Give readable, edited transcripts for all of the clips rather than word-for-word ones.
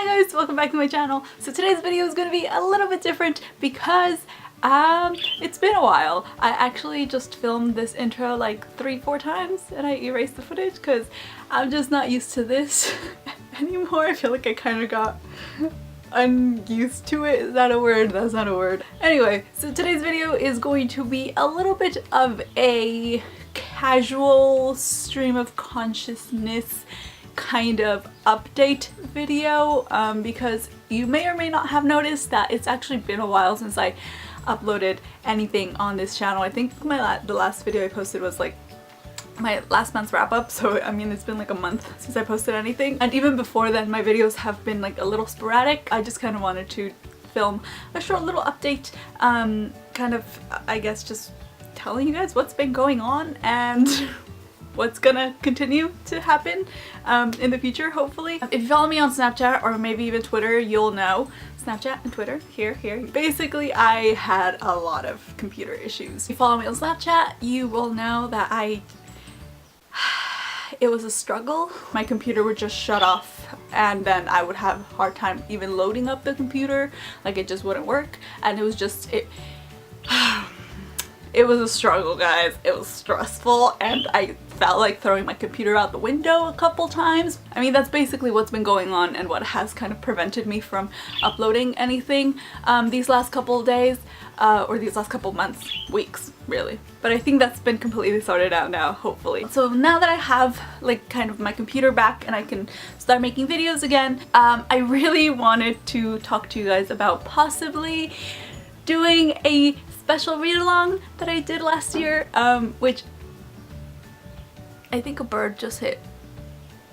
Hi guys, welcome back to my channel. So today's video is going to be a little bit different because it's been a while. I actually just filmed this intro like 3-4 times and I erased the footage because I'm just not used to this anymore. I feel like I kind of got unused to it. Is that a word? That's not a word. Anyway, so today's video is going to be a little bit of a casual stream of consciousness kind of update video because you may or may not have noticed that it's actually been a while since I uploaded anything on this channel. I think the last video I posted was like my last month's wrap up, so I mean it's been like a month since I posted anything, and even before then my videos have been like a little sporadic. I just kind of wanted to film a short little update, kind of I guess just telling you guys what's been going on and what's gonna continue to happen in the future, hopefully. If you follow me on Snapchat or maybe even Twitter, you'll know. Snapchat and Twitter, here. Basically, I had a lot of computer issues. If you follow me on Snapchat, you will know that it was a struggle. My computer would just shut off and then I would have a hard time even loading up the computer. Like it just wouldn't work, and it was just, it was a struggle, guys. It was stressful and I felt like throwing my computer out the window a couple times. I mean, that's basically what's been going on and what has kind of prevented me from uploading anything these last couple of days, or these last couple months, weeks, really. But I think that's been completely sorted out now, hopefully. So now that I have like kind of my computer back and I can start making videos again, I really wanted to talk to you guys about possibly doing a special read-along that I did last year, which I think a bird just hit.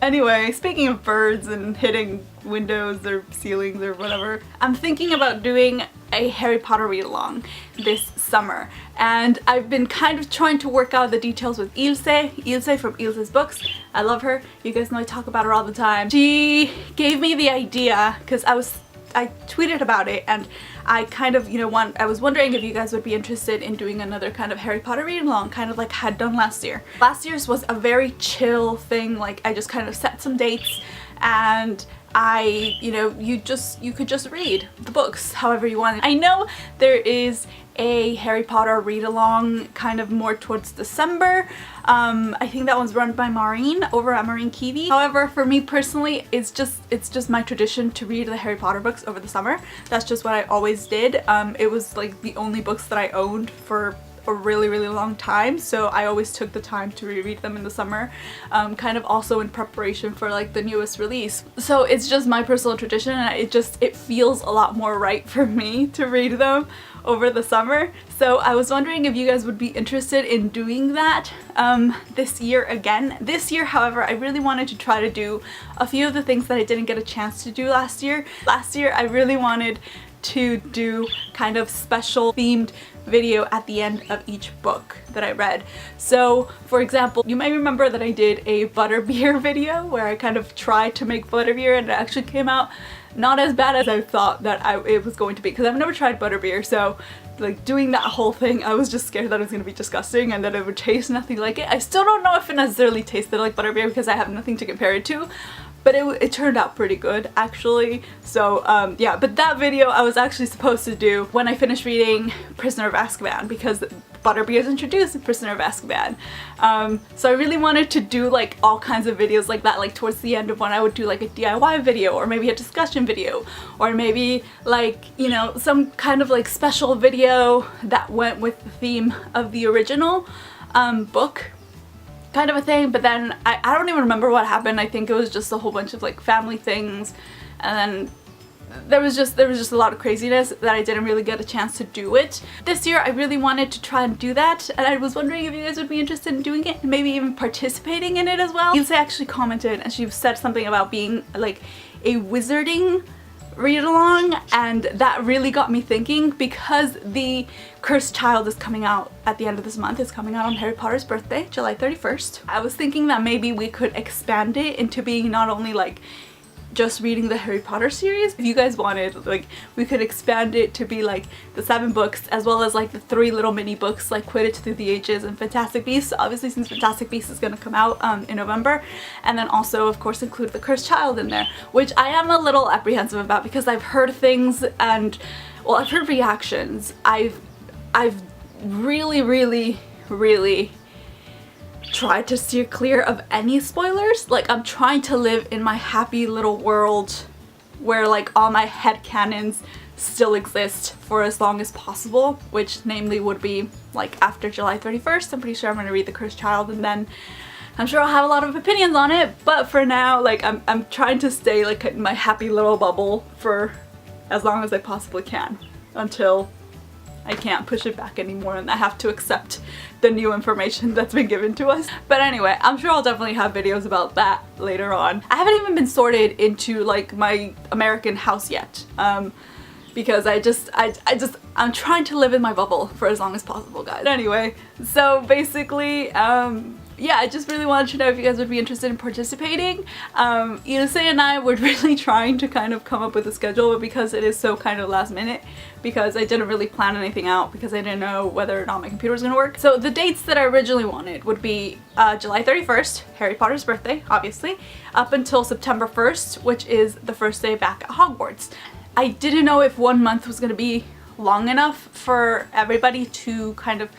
Anyway, speaking of birds and hitting windows or ceilings or whatever, I'm thinking about doing a Harry Potter read-along this summer, and I've been kind of trying to work out the details with Ilse from Ilse's Books. I love her. You guys know I talk about her all the time. She gave me the idea because I tweeted about it and I kind of, you know, I was wondering if you guys would be interested in doing another kind of Harry Potter read-along, kind of like I had done last year. Last year's was a very chill thing. Like I just kind of set some dates and you could just read the books however you want. I know there is a Harry Potter read-along kind of more towards December. I think that one's run by Maureen over at Maureen Kiwi. However, for me personally, it's just my tradition to read the Harry Potter books over the summer. That's just what I always did. It was like the only books that I owned for a really long time, so I always took the time to reread them in the summer, kind of also in preparation for like the newest release. So it's just my personal tradition and it feels a lot more right for me to read them over the summer. So I was wondering if you guys would be interested in doing that this year again. This year, however, I really wanted to try to do a few of the things that I didn't get a chance to do last year. Last year I really wanted to do kind of special themed video at the end of each book that I read. So for example, you may remember that I did a butterbeer video where I kind of tried to make butterbeer and it actually came out not as bad as I thought that it was going to be, because I've never tried butterbeer, so like doing that whole thing I was just scared that it was going to be disgusting and that it would taste nothing like it. I still don't know if it necessarily tasted like butterbeer because I have nothing to compare it to, but it turned out pretty good actually. So yeah, but that video I was actually supposed to do when I finished reading Prisoner of Azkaban, because butterbeer is introduced in Prisoner of Azkaban. So I really wanted to do like all kinds of videos like that, like towards the end of when I would do like a DIY video or maybe a discussion video or maybe like, you know, some kind of like special video that went with the theme of the original book kind of a thing. But then I don't even remember what happened. I think it was just a whole bunch of like family things, and then there was just a lot of craziness that I didn't really get a chance to do it. This year I really wanted to try and do that, and I was wondering if you guys would be interested in doing it and maybe even participating in it as well. Ilse actually commented and she said something about being like a wizarding read-along, and that really got me thinking because the Cursed Child is coming out at the end of this month. It's coming out on Harry Potter's birthday, July 31st. I was thinking that maybe we could expand it into being not only like just reading the Harry Potter series. If you guys wanted, like, we could expand it to be like the 7 books as well as like the 3 little mini books like Quidditch Through the Ages and Fantastic Beasts, obviously, since Fantastic Beasts is going to come out in November. And then also of course include The Cursed Child in there, which I am a little apprehensive about because I've heard things and, well, I've heard reactions. I've really tried to steer clear of any spoilers. Like, I'm trying to live in my happy little world where like all my headcanons still exist for as long as possible, which namely would be like after July 31st. I'm pretty sure I'm going to read The Cursed Child, and then I'm sure I'll have a lot of opinions on it, but for now, like, I'm trying to stay like in my happy little bubble for as long as I possibly can until I can't push it back anymore and I have to accept the new information that's been given to us. But anyway, I'm sure I'll definitely have videos about that later on. I haven't even been sorted into like my American house yet, because I'm trying to live in my bubble for as long as possible, guys. Anyway, so basically, yeah, I just really wanted to know if you guys would be interested in participating. Ilse and I were really trying to kind of come up with a schedule, but because it is so kind of last minute, because I didn't really plan anything out because I didn't know whether or not my computer was going to work. So the dates that I originally wanted would be July 31st, Harry Potter's birthday, obviously, up until September 1st, which is the first day back at Hogwarts. I didn't know if 1 month was going to be long enough for everybody to kind of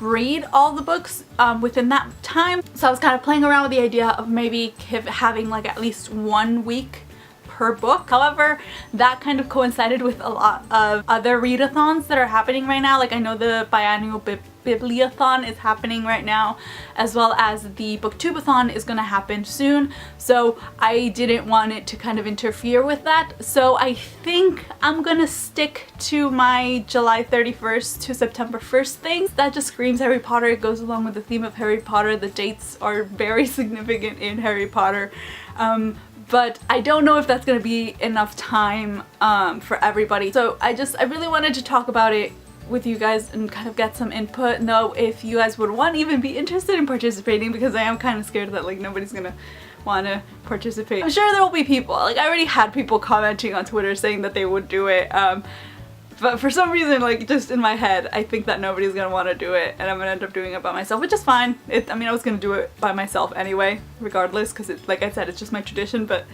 read all the books within that time. So I was kind of playing around with the idea of maybe having like at least 1 week per book. However, that kind of coincided with a lot of other readathons that are happening right now. Like, I know the biannual Bibliothon is happening right now, as well as the Booktubeathon is going to happen soon. So I didn't want it to kind of interfere with that. So I think I'm gonna stick to my July 31st to September 1st thing. That just screams Harry Potter. It goes along with the theme of Harry Potter. The dates are very significant in Harry Potter. But I don't know if that's gonna be enough time for everybody. So I really wanted to talk about it with you guys and kind of get some input, know if you guys would even be interested in participating, because I am kind of scared that like nobody's gonna want to participate. I'm sure there will be people. Like, I already had people commenting on Twitter saying that they would do it, but for some reason, like, just in my head, I think that nobody's gonna want to do it and I'm gonna end up doing it by myself, which is fine. I mean, I was gonna do it by myself anyway, regardless, because like I said, it's just my tradition, but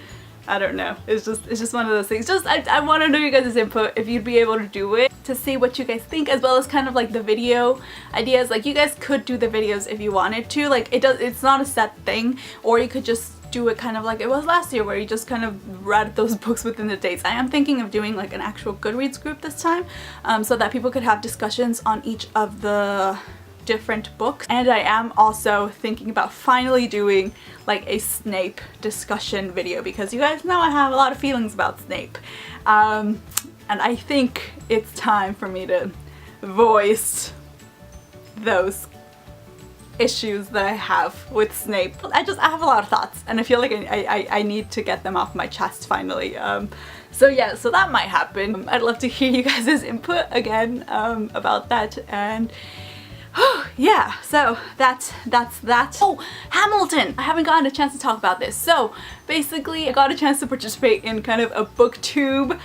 I don't know. It's just one of those things. I want to know you guys' input, if you'd be able to do it, to see what you guys think, as well as kind of like the video ideas. Like, you guys could do the videos if you wanted to. Like, it's not a set thing, or you could just do it kind of like it was last year, where you just kind of read those books within the dates. I am thinking of doing like an actual Goodreads group this time, so that people could have discussions on each of the different books. And I am also thinking about finally doing like a Snape discussion video, because you guys know I have a lot of feelings about Snape, and I think it's time for me to voice those issues that I have with Snape. I have a lot of thoughts, and I feel like I need to get them off my chest finally. So yeah, so that might happen. I'd love to hear you guys' input again about that. And yeah, so that's that. Oh, Hamilton! I haven't gotten a chance to talk about this. So basically, I got a chance to participate in kind of a booktube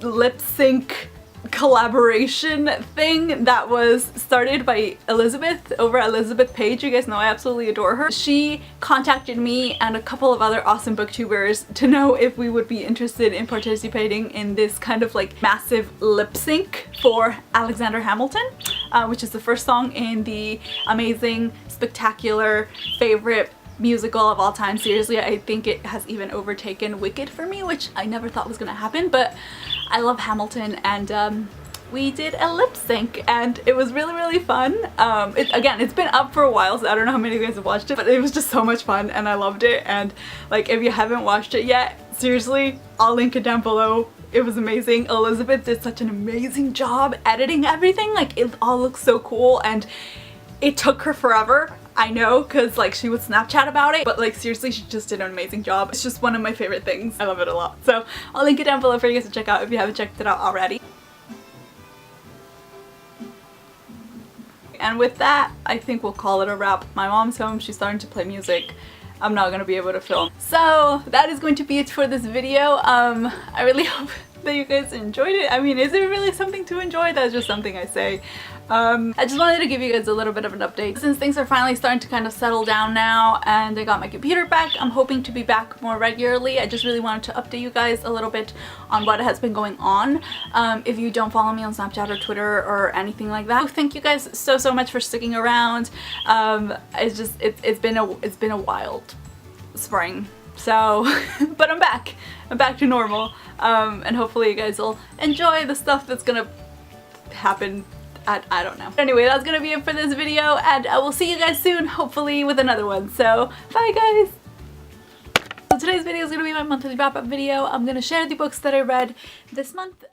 lip sync collaboration thing that was started by Elizabeth over at Elizabeth Page. You guys know I absolutely adore her. She contacted me and a couple of other awesome booktubers to know if we would be interested in participating in this kind of like massive lip sync for Alexander Hamilton, which is the first song in the amazing, spectacular, favorite musical of all time. Seriously, I think it has even overtaken Wicked for me, which I never thought was gonna happen, but I love Hamilton, and we did a lip sync and it was really fun. Again, it's been up for a while, so I don't know how many of you guys have watched it, but it was just so much fun and I loved it. And like, if you haven't watched it yet, seriously, I'll link it down below. It was amazing. Elizabeth did such an amazing job editing everything. Like, it all looks so cool, and it took her forever. I know, because like she would Snapchat about it, but like seriously, she just did an amazing job. It's just one of my favorite things. I love it a lot. So I'll link it down below for you guys to check out if you haven't checked it out already. And with that, I think we'll call it a wrap. My mom's home. She's starting to play music. I'm not gonna be able to film. So that is going to be it for this video. I really hope that you guys enjoyed it. I mean, is it really something to enjoy? That's just something I say. I just wanted to give you guys a little bit of an update. Since things are finally starting to kind of settle down now and I got my computer back, I'm hoping to be back more regularly. I just really wanted to update you guys a little bit on what has been going on. If you don't follow me on Snapchat or Twitter or anything like that, thank you guys so much for sticking around. It's been a wild spring. So, but I'm back to normal, and hopefully you guys will enjoy the stuff that's gonna happen. I don't know. Anyway, that's gonna be it for this video, and I will see you guys soon, hopefully with another one. So, bye guys! So today's video is gonna be my monthly wrap-up video. I'm gonna share the books that I read this month.